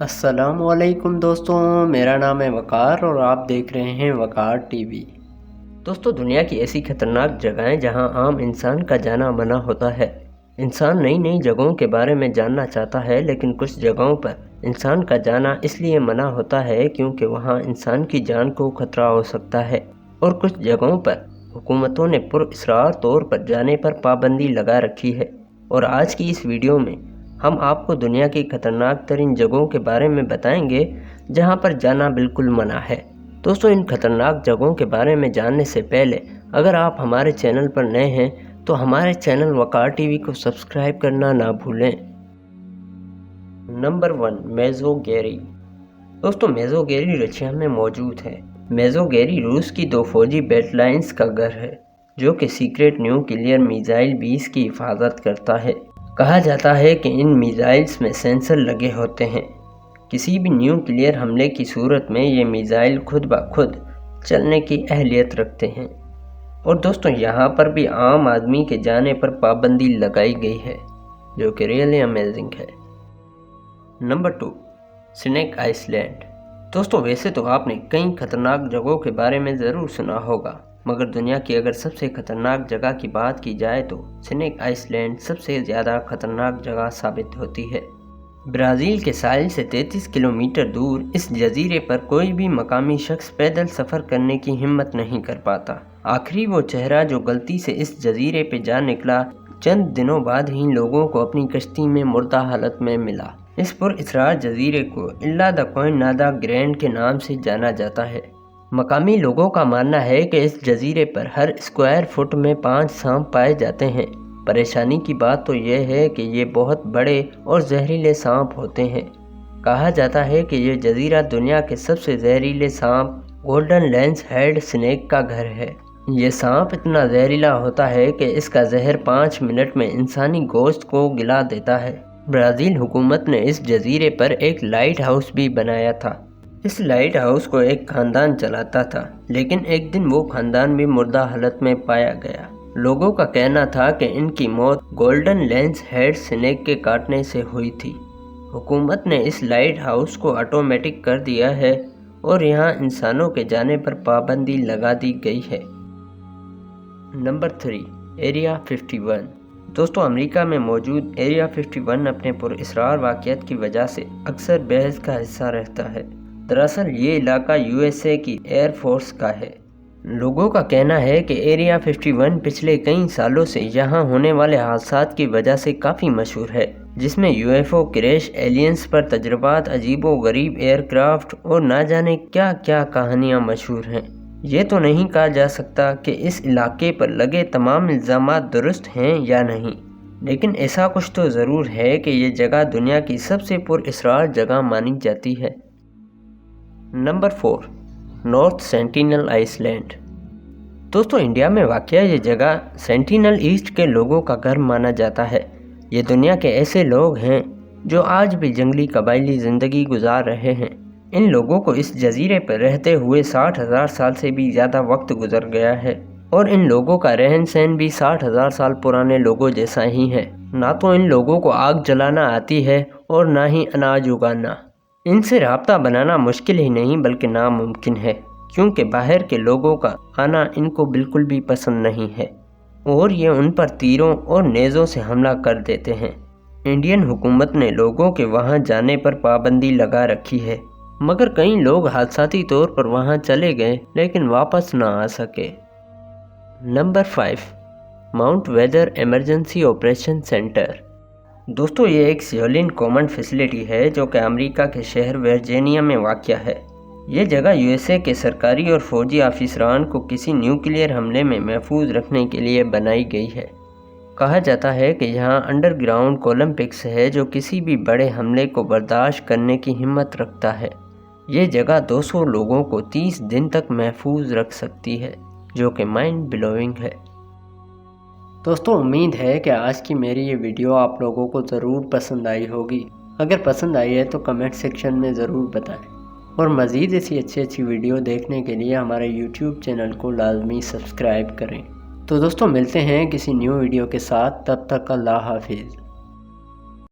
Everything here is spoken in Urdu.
السلام علیکم دوستوں، میرا نام ہے وقار اور آپ دیکھ رہے ہیں وقار ٹی وی۔ دوستوں، دنیا کی ایسی خطرناک جگہیں جہاں عام انسان کا جانا منع ہوتا ہے۔ انسان نئی نئی جگہوں کے بارے میں جاننا چاہتا ہے، لیکن کچھ جگہوں پر انسان کا جانا اس لیے منع ہوتا ہے کیونکہ وہاں انسان کی جان کو خطرہ ہو سکتا ہے، اور کچھ جگہوں پر حکومتوں نے پراسرار طور پر جانے پر پابندی لگا رکھی ہے۔ اور آج کی اس ویڈیو میں ہم آپ کو دنیا کی خطرناک ترین جگہوں کے بارے میں بتائیں گے جہاں پر جانا بالکل منع ہے۔ دوستوں، ان خطرناک جگہوں کے بارے میں جاننے سے پہلے اگر آپ ہمارے چینل پر نئے ہیں تو ہمارے چینل وقار ٹی وی کو سبسکرائب کرنا نہ بھولیں۔ نمبر 1، میزوگیری۔ دوستوں، میزوگیری رشیا میں موجود ہے۔ میزوگیری روس کی 2 فوجی بیٹ لائنز کا گھر ہے جو کہ سیکرٹ نیوکلیئر میزائل بیس کی حفاظت کرتا ہے۔ کہا جاتا ہے کہ ان میزائلز میں سینسر لگے ہوتے ہیں۔ کسی بھی نیوکلیئر حملے کی صورت میں یہ میزائل خود بخود چلنے کی اہلیت رکھتے ہیں۔ اور دوستوں، یہاں پر بھی عام آدمی کے جانے پر پابندی لگائی گئی ہے، جو کہ ریئلی امیزنگ ہے۔ Number 2، snake island. دوستوں، ویسے تو آپ نے کئی خطرناک جگہوں کے بارے میں ضرور سنا ہوگا، مگر دنیا کی اگر سب سے خطرناک جگہ کی بات کی جائے تو سنیک آئس لینڈ سب سے زیادہ خطرناک جگہ ثابت ہوتی ہے۔ برازیل کے ساحل سے 33 کلومیٹر دور اس جزیرے پر کوئی بھی مقامی شخص پیدل سفر کرنے کی ہمت نہیں کر پاتا۔ آخری وہ چہرہ جو غلطی سے اس جزیرے پہ جا نکلا چند دنوں بعد ہی لوگوں کو اپنی کشتی میں مردہ حالت میں ملا۔ اس پراسرار جزیرے کو الا دا کوئنادا گرینڈ کے نام سے جانا جاتا ہے۔ مقامی لوگوں کا ماننا ہے کہ اس جزیرے پر ہر اسکوائر فٹ میں 5 سانپ پائے جاتے ہیں۔ پریشانی کی بات تو یہ ہے کہ یہ بہت بڑے اور زہریلے سانپ ہوتے ہیں۔ کہا جاتا ہے کہ یہ جزیرہ دنیا کے سب سے زہریلے سانپ گولڈن لینس ہیڈ سنیک کا گھر ہے۔ یہ سانپ اتنا زہریلا ہوتا ہے کہ اس کا زہر 5 منٹ میں انسانی گوشت کو گلا دیتا ہے۔ برازیل حکومت نے اس جزیرے پر ایک لائٹ ہاؤس بھی بنایا تھا۔ اس لائٹ ہاؤس کو ایک خاندان چلاتا تھا، لیکن ایک دن وہ خاندان بھی مردہ حالت میں پایا گیا۔ لوگوں کا کہنا تھا کہ ان کی موت گولڈن لینس ہیڈ سنیک کے کاٹنے سے ہوئی تھی۔ حکومت نے اس لائٹ ہاؤس کو آٹومیٹک کر دیا ہے اور یہاں انسانوں کے جانے پر پابندی لگا دی گئی ہے۔ Number 3، area 51۔ دوستوں، امریکہ میں موجود ایریا 51 اپنے پراسرار واقعات کی وجہ سے اکثر بحث کا حصہ رہتا ہے۔ دراصل یہ علاقہ USA کی ایئر فورس کا ہے۔ لوگوں کا کہنا ہے کہ ایریا 51 پچھلے کئی سالوں سے یہاں ہونے والے حادثات کی وجہ سے کافی مشہور ہے، جس میں UFO کریش، ایلینز پر تجربات، عجیب و غریب ایئر کرافٹ اور نہ جانے کیا کیا کہانیاں مشہور ہیں۔ یہ تو نہیں کہا جا سکتا کہ اس علاقے پر لگے تمام الزامات درست ہیں یا نہیں، لیکن ایسا کچھ تو ضرور ہے کہ یہ جگہ دنیا کی سب سے پراسرار جگہ مانی جاتی ہے۔ Number 4، north sentinel island. دوستوں، انڈیا میں واقع یہ جگہ سینٹینل ایسٹ کے لوگوں کا گھر مانا جاتا ہے۔ یہ دنیا کے ایسے لوگ ہیں جو آج بھی جنگلی قبائلی زندگی گزار رہے ہیں۔ ان لوگوں کو اس جزیرے پر رہتے ہوئے 60,000 سال سے بھی زیادہ وقت گزر گیا ہے، اور ان لوگوں کا رہن سہن بھی 60,000 سال پرانے لوگوں جیسا ہی ہے۔ نہ تو ان لوگوں کو آگ جلانا آتی ہے اور نہ ہی اناج اگانا۔ ان سے رابطہ بنانا مشکل ہی نہیں بلکہ ناممکن ہے، کیونکہ باہر کے لوگوں کا آنا ان کو بالکل بھی پسند نہیں ہے، اور یہ ان پر تیروں اور نیزوں سے حملہ کر دیتے ہیں۔ انڈین حکومت نے لوگوں کے وہاں جانے پر پابندی لگا رکھی ہے، مگر کئی لوگ حادثاتی طور پر وہاں چلے گئے لیکن واپس نہ آ سکے۔ Number 5، Mount weather emergency operation centre. دوستو، یہ ایک سیولین کمانڈ فیسلٹی ہے جو کہ امریکہ کے شہر ورجینیا میں واقع ہے۔ یہ جگہ USA کے سرکاری اور فوجی افسران کو کسی نیوکلیئر حملے میں محفوظ رکھنے کے لیے بنائی گئی ہے۔ کہا جاتا ہے کہ یہاں انڈر گراؤنڈ کولمپکس ہے جو کسی بھی بڑے حملے کو برداشت کرنے کی ہمت رکھتا ہے۔ یہ جگہ 200 لوگوں کو 30 دن تک محفوظ رکھ سکتی ہے، جو کہ مائنڈ بلوئنگ ہے۔ دوستو، امید ہے کہ آج کی میری یہ ویڈیو آپ لوگوں کو ضرور پسند آئی ہوگی۔ اگر پسند آئی ہے تو کمنٹ سیکشن میں ضرور بتائیں، اور مزید ایسی اچھی ویڈیو دیکھنے کے لیے ہمارے YouTube چینل کو لازمی سبسکرائب کریں۔ تو دوستو، ملتے ہیں کسی نیو ویڈیو کے ساتھ، تب تک اللہ حافظ۔